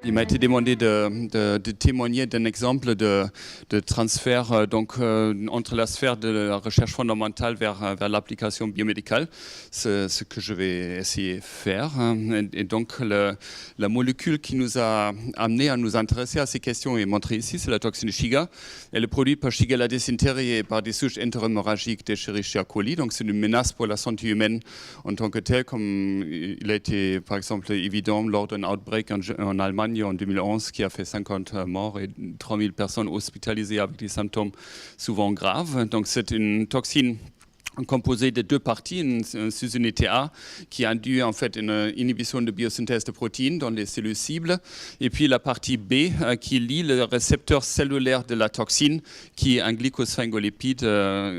Il m'a été demandé de témoigner d'un exemple de transfert entre la sphère de la recherche fondamentale vers l'application biomédicale. C'est ce que je vais essayer de faire. Et donc, la molécule qui nous a amené à nous intéresser à ces questions est montrée ici, c'est la toxine Shiga. Elle est produite par Shigella dysentery et par des souches entérohémorragiques d'Escherichia coli. Donc, c'est une menace pour la santé humaine en tant que telle, comme il a été, par exemple, évident lors d'un outbreak en Allemagne en 2011 qui a fait 50 morts et 3000 personnes hospitalisées avec des symptômes souvent graves. Donc c'est une toxine composée de deux parties, une sous-unité A qui induit en fait une inhibition de biosynthèse de protéines dans les cellules cibles, et puis la partie B qui lie le récepteur cellulaire de la toxine, qui est un glycosphingolipide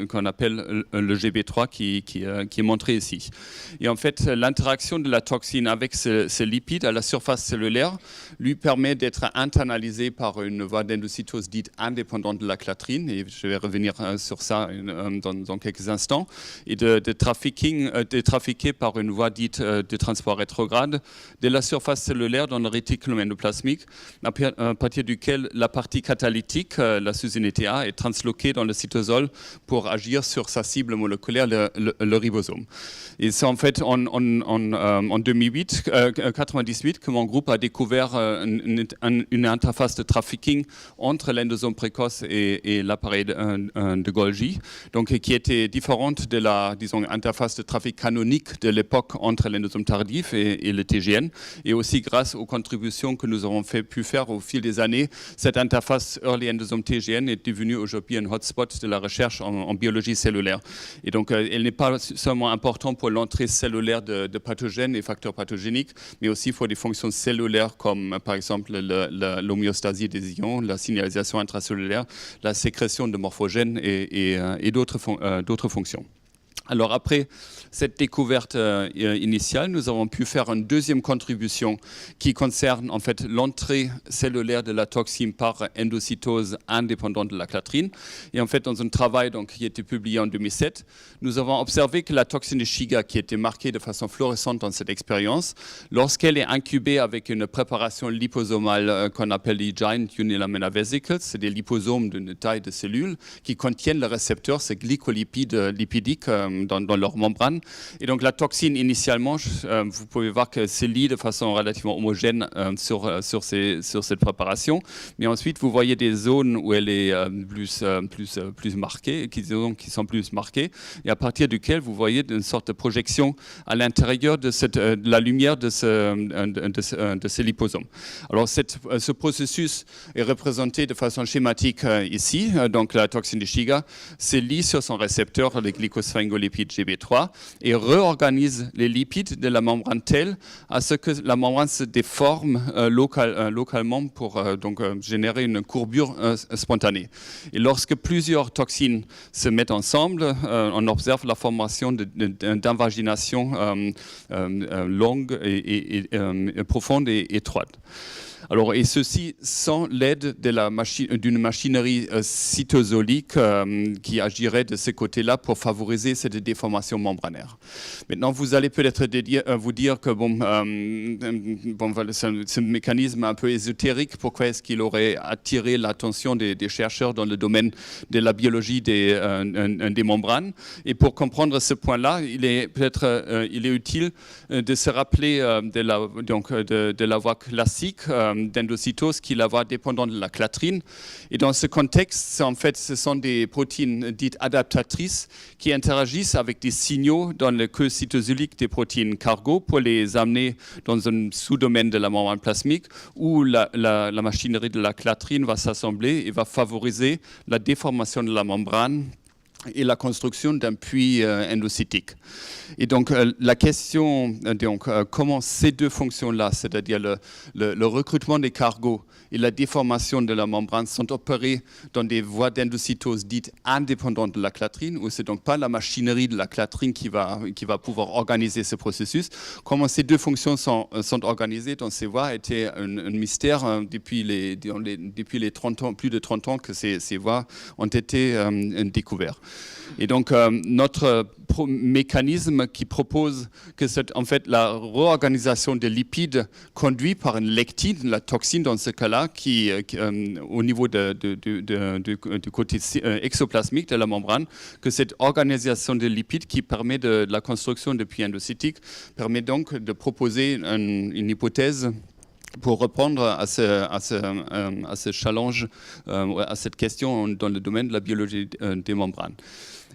qu'on appelle le GB3 qui est montré ici. Et en fait, l'interaction de la toxine avec ce lipide à la surface cellulaire lui permet d'être internalisé par une voie d'endocytose dite indépendante de la clatrine, et je vais revenir sur ça dans quelques instants, et de trafiquer par une voie dite de transport rétrograde de la surface cellulaire dans le réticulum endoplasmique, à partir duquel la partie catalytique, la sous-unité A, est transloquée dans le cytosol pour agir sur sa cible moléculaire, le ribosome. Et c'est en fait en 98 que mon groupe a découvert une interface de trafficking entre l'endosome précoce et l'appareil de Golgi, donc qui était différente de la, disons, interface de trafic canonique de l'époque entre l'endosome tardif et le TGN, et aussi grâce aux contributions que nous avons pu faire au fil des années. Cette interface early endosome TGN est devenue aujourd'hui un hotspot de la recherche en biologie cellulaire. Et donc, elle n'est pas seulement importante pour l'entrée cellulaire de pathogènes et facteurs pathogéniques, mais aussi pour des fonctions cellulaires comme, par exemple, l'homéostasie des ions, la signalisation intracellulaire, la sécrétion de morphogènes et d'autres fonctions. Alors après cette découverte initiale, nous avons pu faire une deuxième contribution qui concerne en fait l'entrée cellulaire de la toxine par endocytose indépendante de la clatrine. Et en fait, dans un travail qui a été publié en 2007, nous avons observé que la toxine de Shiga, qui était marquée de façon fluorescente dans cette expérience, lorsqu'elle est incubée avec une préparation liposomale qu'on appelle les giant unilaminar vesicles, c'est des liposomes d'une taille de cellules qui contiennent le récepteur, ces glycolipides lipidiques dans leur membrane. Et donc la toxine, initialement, vous pouvez voir que se lie de façon relativement homogène sur cette préparation. Mais ensuite, vous voyez des zones où elle est plus marquée, qui sont plus marquées, et à partir duquel vous voyez une sorte de projection à l'intérieur de la lumière de ces liposomes. Alors ce processus est représenté de façon schématique ici. Donc la toxine de Shiga se lie sur son récepteur, le glycosphingolipide GB3, et réorganise les lipides de la membrane telle à ce que la membrane se déforme localement pour générer une courbure spontanée. Et lorsque plusieurs toxines se mettent ensemble, on observe la formation d'invagination longue et profonde et étroite. Alors, et ceci sans l'aide d'une machinerie cytosolique qui agirait de ce côté-là pour favoriser cette déformation membranaire. Maintenant, vous allez peut-être vous dire que c'est un mécanisme un peu ésotérique. Pourquoi est-ce qu'il aurait attiré l'attention des chercheurs dans le domaine de la biologie des membranes? Et pour comprendre ce point-là, il est utile de se rappeler de la voie classique d'endocytose qui est la voie dépendante de la clatrine. Et dans ce contexte, en fait, ce sont des protéines dites adaptatrices qui interagissent avec des signaux dans le queue cytosolique des protéines cargo pour les amener dans un sous-domaine de la membrane plasmique où la machinerie de la clatrine va s'assembler et va favoriser la déformation de la membrane et la construction d'un puits endocytique. Et donc la question, comment ces deux fonctions-là, c'est-à-dire le recrutement des cargos et la déformation de la membrane, sont opérées dans des voies d'endocytose dites indépendantes de la clatrine, où c'est donc pas la machinerie de la clatrine qui va pouvoir organiser ce processus. Comment ces deux fonctions sont organisées dans ces voies était un mystère depuis les 30 ans, plus de 30 ans que ces voies ont été découvertes. Et donc, notre mécanisme qui propose que en fait, la réorganisation des lipides conduit par une lectine, la toxine dans ce cas-là, qui au niveau du côté exoplasmique de la membrane, que cette organisation des lipides qui permet de la construction de puits endocytiques permet donc de proposer une hypothèse pour répondre à ce challenge, à cette question dans le domaine de la biologie des membranes.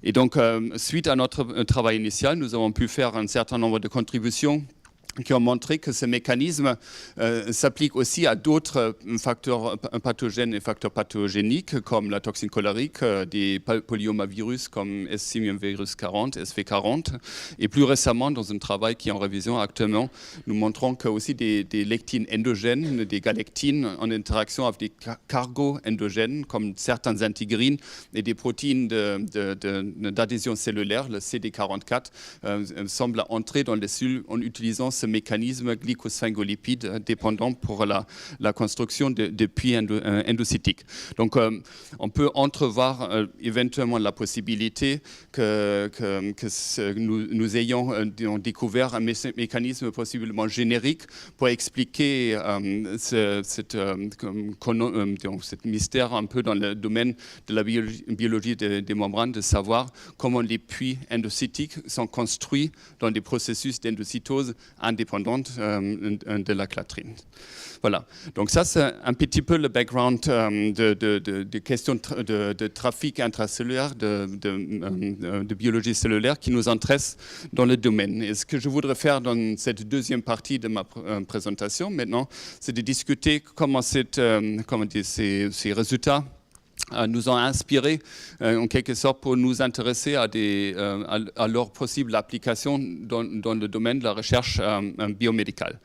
Et donc, suite à notre travail initial, nous avons pu faire un certain nombre de contributions qui ont montré que ce mécanisme s'applique aussi à d'autres facteurs pathogènes et facteurs pathogéniques comme la toxine cholérique, des polyomavirus comme S. 40, SV40 et plus récemment dans un travail qui est en révision actuellement, nous montrons que aussi des lectines endogènes, des galectines en interaction avec des cargos endogènes comme certains intégrines et des protéines d'adhésion cellulaire, le CD44, semblent entrer dans les cellules en utilisant ce mécanisme glycosphingolipide dépendant pour la construction de puits endocytiques. Donc, on peut entrevoir éventuellement la possibilité que nous ayons découvert un mécanisme possiblement générique pour expliquer cette mystère un peu dans le domaine de la biologie des membranes, de savoir comment les puits endocytiques sont construits dans des processus d'endocytose indépendante de la clatrine. Voilà, donc ça c'est un petit peu le background de questions de trafic intracellulaire, de biologie cellulaire qui nous intéresse dans le domaine. Et ce que je voudrais faire dans cette deuxième partie de ma présentation maintenant, c'est de discuter comment ces résultats nous ont inspiré en quelque sorte pour nous intéresser à leur possible application dans le domaine de la recherche biomédicale.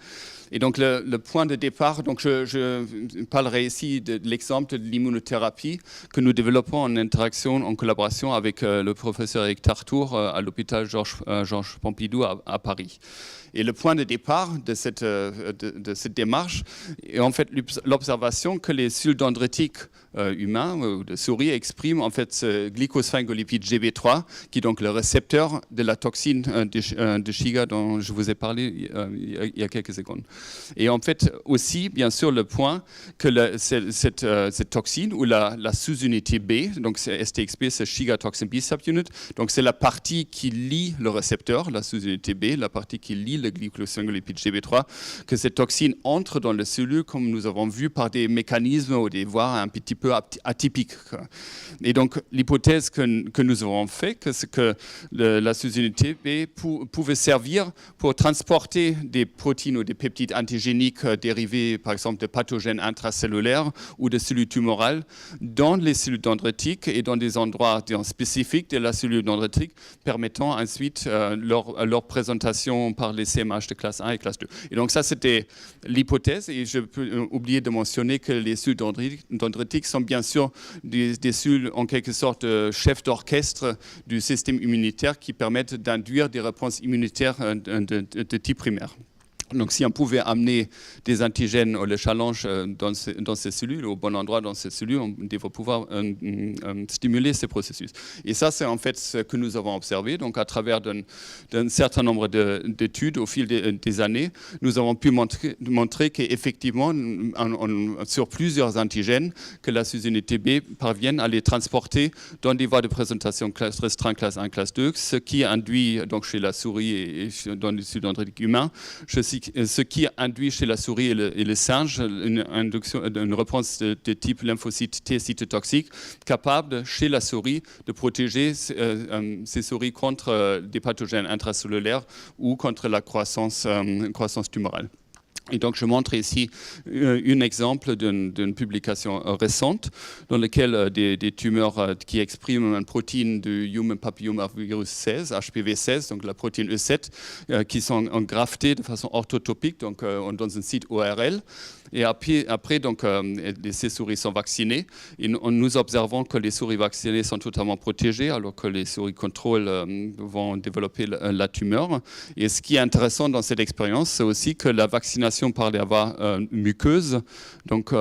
Et donc le point de départ, donc je parlerai ici de l'exemple de l'immunothérapie que nous développons en interaction, en collaboration avec le professeur Eric Tartour à l'hôpital Georges Pompidou à Paris. Et le point de départ de cette démarche est en fait l'observation que les cellules dendritiques humains ou de souris expriment en fait ce glycosphingolipide GB3 qui est donc le récepteur de la toxine de Shiga dont je vous ai parlé il y a quelques secondes. Et en fait aussi bien sûr le point que cette toxine ou la sous-unité B, donc c'est STXB, c'est Shiga Toxin B subunit, donc c'est la partie qui lie le récepteur, la sous-unité B, la partie qui lie le glycosphingolipide GB3, que cette toxine entre dans les cellules comme nous avons vu par des mécanismes ou des voies un petit peu atypiques. Et donc l'hypothèse que nous avons fait, c'est que la sous-unité B pouvait servir pour transporter des protéines ou des peptides antigéniques dérivés par exemple de pathogènes intracellulaires ou de cellules tumorales dans les cellules dendritiques et dans des endroits spécifiques de la cellule dendritique permettant ensuite leur présentation par les CMH de classe 1 et classe 2. Et donc ça c'était l'hypothèse et je peux oublier de mentionner que les cellules dendritiques sont bien sûr des cellules en quelque sorte chefs d'orchestre du système immunitaire qui permettent d'induire des réponses immunitaires de type primaire. Donc si on pouvait amener des antigènes ou le challenge dans ces cellules, au bon endroit dans ces cellules, on devrait pouvoir stimuler ces processus. Et ça, c'est en fait ce que nous avons observé. Donc à travers d'un certain nombre d'études au fil des années, nous avons pu montrer qu'effectivement, sur plusieurs antigènes, que la sous-unité B parvienne à les transporter dans des voies de présentation classe restreinte, classe 1, classe 2, ce qui induit donc chez la souris et dans les cellules dendritiques humains, ce qui induit chez la souris et le singe une réponse de type lymphocyte T cytotoxique capable chez la souris de protéger ces souris contre des pathogènes intracellulaires ou contre la croissance tumorale. Et donc, je montre ici un exemple d'une publication récente dans laquelle des tumeurs qui expriment une protéine du Human Papillomavirus 16, HPV16, donc la protéine E7, qui sont engraftées de façon orthotopique, donc dans un site ORL. Et après donc, ces souris sont vaccinées. Et nous observons que les souris vaccinées sont totalement protégées, alors que les souris contrôle vont développer la tumeur. Et ce qui est intéressant dans cette expérience, c'est aussi que la vaccination par les voies muqueuses, donc,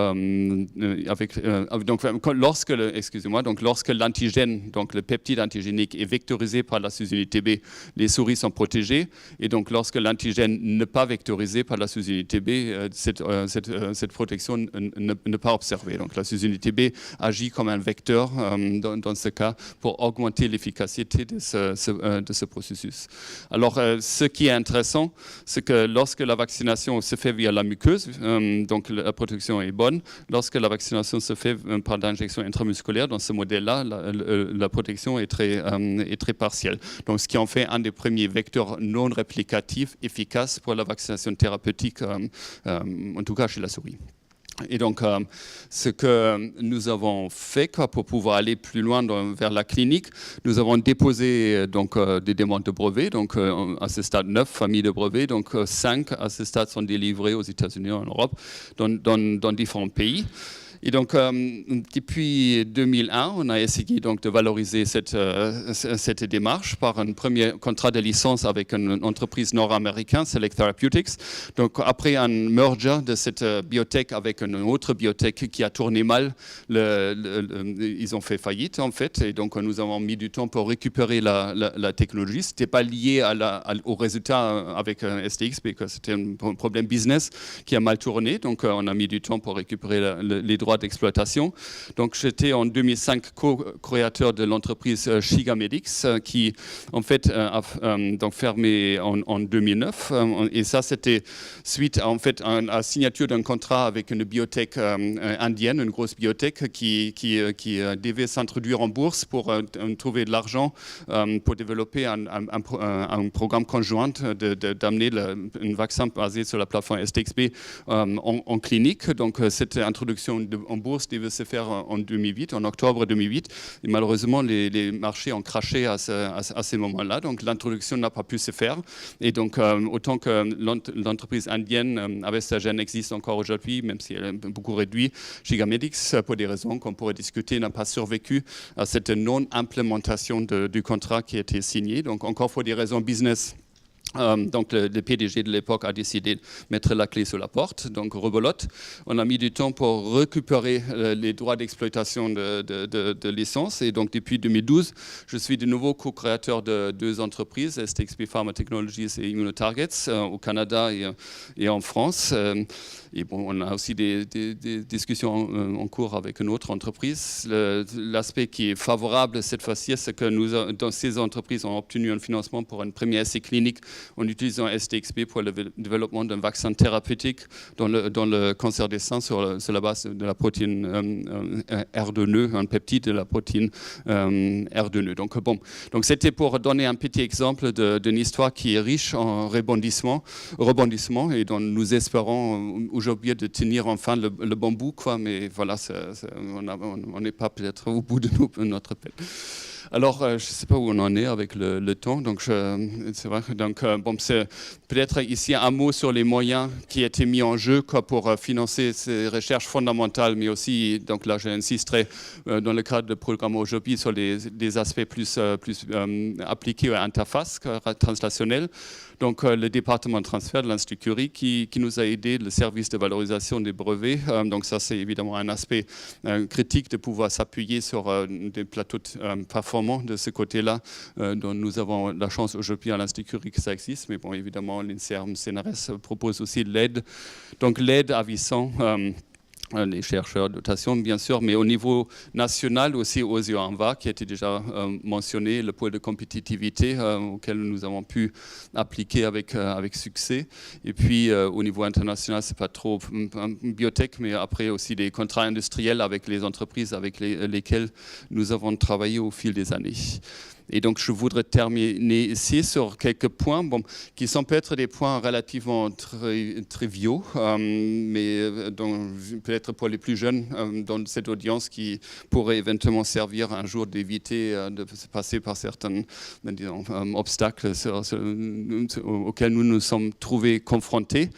lorsque l'antigène, donc le peptide antigénique, est vectorisé par la sous-unité B, les souris sont protégées. Et donc, lorsque l'antigène n'est pas vectorisé par la sous-unité B, cette protection n'est pas observée. Donc, la sous-unité B agit comme un vecteur dans ce cas pour augmenter l'efficacité de ce processus. Alors, ce qui est intéressant, c'est que lorsque la vaccination se fait via la muqueuse, donc la protection est bonne. Lorsque la vaccination se fait par l'injection intramusculaire, dans ce modèle-là, la protection est très partielle. Donc, ce qui en fait un des premiers vecteurs non réplicatifs efficaces pour la vaccination thérapeutique, en tout cas chez la souris. Et donc, ce que nous avons fait pour pouvoir aller plus loin vers la clinique, nous avons déposé donc, des demandes de brevets. Donc, à ce stade, 9 familles de brevets. Donc, 5 à ce stade sont délivrées aux États-Unis et en Europe, dans différents pays. Et donc, depuis 2001, on a essayé donc, de valoriser cette démarche par un premier contrat de licence avec une entreprise nord-américaine, Select Therapeutics. Donc, après un merger de cette biotech avec une autre biotech qui a tourné mal, ils ont fait faillite, en fait. Et donc, nous avons mis du temps pour récupérer la technologie. Ce n'était pas lié au résultat avec STX, parce que c'était un problème business qui a mal tourné. Donc, on a mis du temps pour récupérer les droits d'exploitation. Donc, j'étais en 2005 co-créateur de l'entreprise Shigamedics qui, en fait, a donc fermé en 2009. Et ça, c'était suite en fait, à la signature d'un contrat avec une biotech indienne, une grosse biotech qui devait s'introduire en bourse pour trouver de l'argent pour développer un programme conjoint d'amener un vaccin basé sur la plateforme STXB en clinique. Donc, cette introduction en bourse devait se faire en 2008, en octobre 2008. Et malheureusement, les marchés ont craché à ces moments-là. Donc, l'introduction n'a pas pu se faire. Et donc, autant que l'entreprise indienne Avestagen existe encore aujourd'hui, même si elle est beaucoup réduite, Shigamedics, pour des raisons qu'on pourrait discuter, n'a pas survécu à cette non-implémentation du contrat qui a été signé. Donc, encore pour des raisons business. Donc le PDG de l'époque a décidé de mettre la clé sur la porte, donc rebelote. On a mis du temps pour récupérer les droits d'exploitation de licence et donc depuis 2012, je suis de nouveau co-créateur de 2 entreprises, STXB Pharma Technologies et ImmunoTargets au Canada et en France. Et bon, on a aussi des discussions en cours avec une autre entreprise. L'aspect qui est favorable cette fois-ci, c'est que dans ces entreprises, on a obtenu un financement pour un premier essai clinique en utilisant STXB pour le développement d'un vaccin thérapeutique dans le cancer des seins sur la base de la protéine R2-nœud, un peptide de la protéine R2-nœud. Donc c'était pour donner un petit exemple d'une histoire qui est riche en rebondissements et dont nous espérons aujourd'hui de tenir enfin le bon bout, quoi, mais voilà, on n'est pas peut-être au bout de notre peine. Alors, je ne sais pas où on en est avec le temps, donc c'est vrai. Donc, c'est peut-être ici un mot sur les moyens qui étaient mis en jeu pour financer ces recherches fondamentales, mais aussi, donc là, j'insisterai dans le cadre du programme aujourd'hui sur des aspects plus appliqués à l'interface translationnelle. Donc, le département de transfert de l'Institut Curie qui nous a aidé, le service de valorisation des brevets. Donc, ça, c'est évidemment un aspect critique de pouvoir s'appuyer sur des plateaux performants de ce côté-là, dont nous avons la chance aujourd'hui à l'Institut Curie que ça existe. Mais bon, évidemment, l'INSERM, CNRS propose aussi de l'aide. Donc, l'aide à Visson. Les chercheurs de dotation, bien sûr, mais au niveau national aussi, OSIO ANVA, qui a été déjà mentionné, le pôle de compétitivité auquel nous avons pu appliquer avec succès. Et puis, au niveau international, c'est pas trop biotech, mais après aussi des contrats industriels avec les entreprises avec lesquelles nous avons travaillé au fil des années. Et donc, je voudrais terminer ici sur quelques points qui sont peut-être des points relativement triviaux, mais peut-être pour les plus jeunes dans cette audience qui pourrait éventuellement servir un jour d'éviter de passer par certains obstacles auxquels nous nous sommes trouvés confrontés.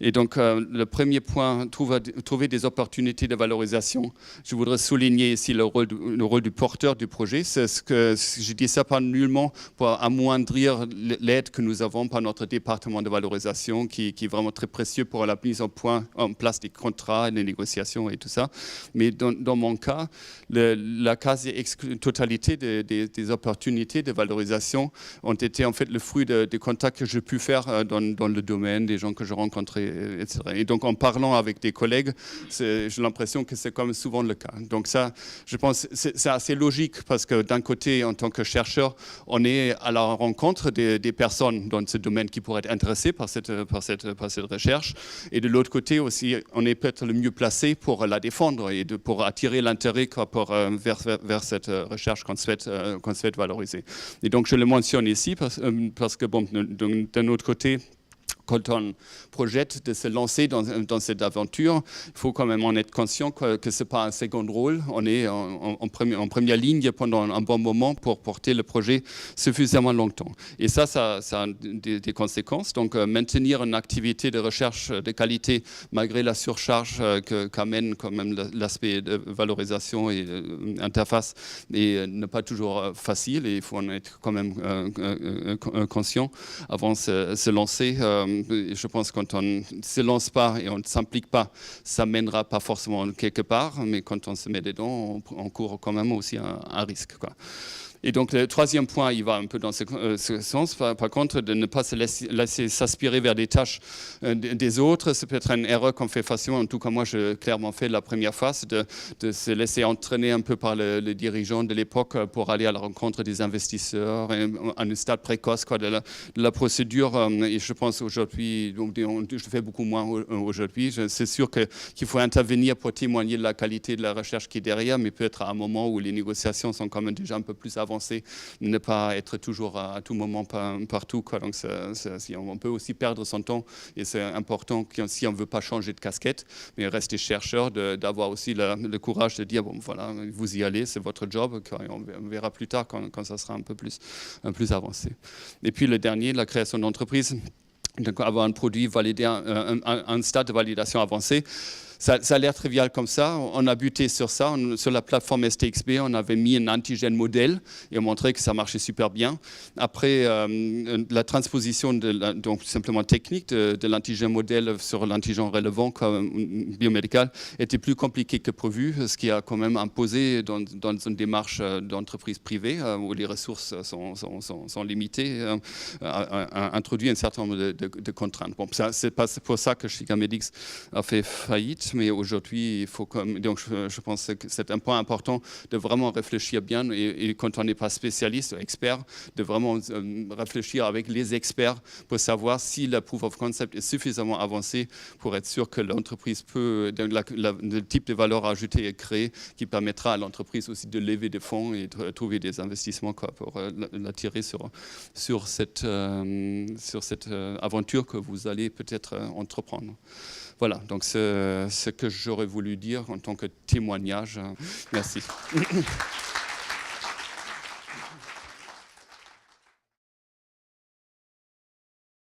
Et donc, le premier point, trouver des opportunités de valorisation. Je voudrais souligner ici le rôle du porteur du projet. Je dis ça pas nullement pour amoindrir l'aide que nous avons par notre département de valorisation, qui est vraiment très précieux pour la mise en place des contrats, des négociations et tout ça. Mais dans mon cas, la quasi-totalité des opportunités de valorisation ont été en fait le fruit des contacts que j'ai pu faire dans le domaine, des gens que je rencontrais, etc. Et donc en parlant avec des collègues, j'ai l'impression que c'est comme souvent le cas. Donc ça, je pense, c'est assez logique parce que d'un côté, en tant que chercheur, on est à la rencontre des personnes dans ce domaine qui pourraient être intéressées par cette recherche. Et de l'autre côté aussi, on est peut-être le mieux placé pour la défendre et pour attirer l'intérêt vers cette recherche qu'on souhaite valoriser. Et donc je le mentionne ici parce que, bon, d'un autre côté, quand on projette de se lancer dans cette aventure, il faut quand même en être conscient que ce n'est pas un second rôle. On est en première ligne pendant un bon moment pour porter le projet suffisamment longtemps. Et ça a des conséquences. Donc, maintenir une activité de recherche de qualité malgré la surcharge qu'amène quand même l'aspect de valorisation et interface n'est pas toujours facile. Et il faut en être quand même conscient avant de se lancer. Je pense que quand on ne se lance pas et on ne s'implique pas, ça ne mènera pas forcément quelque part, mais quand on se met dedans, on court quand même aussi un risque, quoi. Et donc le troisième point, il va un peu dans ce sens. Par contre, de ne pas se laisser s'aspirer vers des tâches des autres, c'est peut-être une erreur qu'on fait facilement. En tout cas, moi, j'ai clairement fait la première phase de se laisser entraîner un peu par le dirigeant de l'époque pour aller à la rencontre des investisseurs à un stade précoce de la procédure. Et je pense aujourd'hui, donc je fais beaucoup moins aujourd'hui. C'est sûr qu'il faut intervenir pour témoigner de la qualité de la recherche qui est derrière, mais peut-être à un moment où les négociations sont quand même déjà un peu plus avancées, ne pas être toujours à tout moment partout, quoi. Donc on peut aussi perdre son temps et c'est important si on ne veut pas changer de casquette, mais rester chercheur, d'avoir aussi le courage de dire bon voilà, vous y allez, c'est votre job, on verra plus tard quand ça sera un peu plus avancé. Et puis le dernier, la création d'entreprise. Donc avoir un produit validé, un stade de validation avancé. Ça a l'air trivial comme ça. On a buté sur ça. Sur la plateforme STXB, on avait mis un antigène modèle et on montrait que ça marchait super bien. Après, la transposition, donc simplement technique, de l'antigène modèle sur l'antigène relevant comme biomédical était plus compliqué que prévu, ce qui a quand même imposé dans une démarche d'entreprise privée où les ressources sont limitées, introduit un certain nombre de contraintes. Bon, c'est pas pour ça que Chigamedix a fait faillite. Mais aujourd'hui, il faut donc je pense que c'est un point important de vraiment réfléchir bien et quand on n'est pas spécialiste, expert, de vraiment réfléchir avec les experts pour savoir si la proof of concept est suffisamment avancée pour être sûr que l'entreprise peut, le type de valeur ajoutée est créé qui permettra à l'entreprise aussi de lever des fonds et de trouver des investissements pour l'attirer sur cette aventure que vous allez peut-être entreprendre. Voilà, donc c'est ce que j'aurais voulu dire en tant que témoignage. Merci.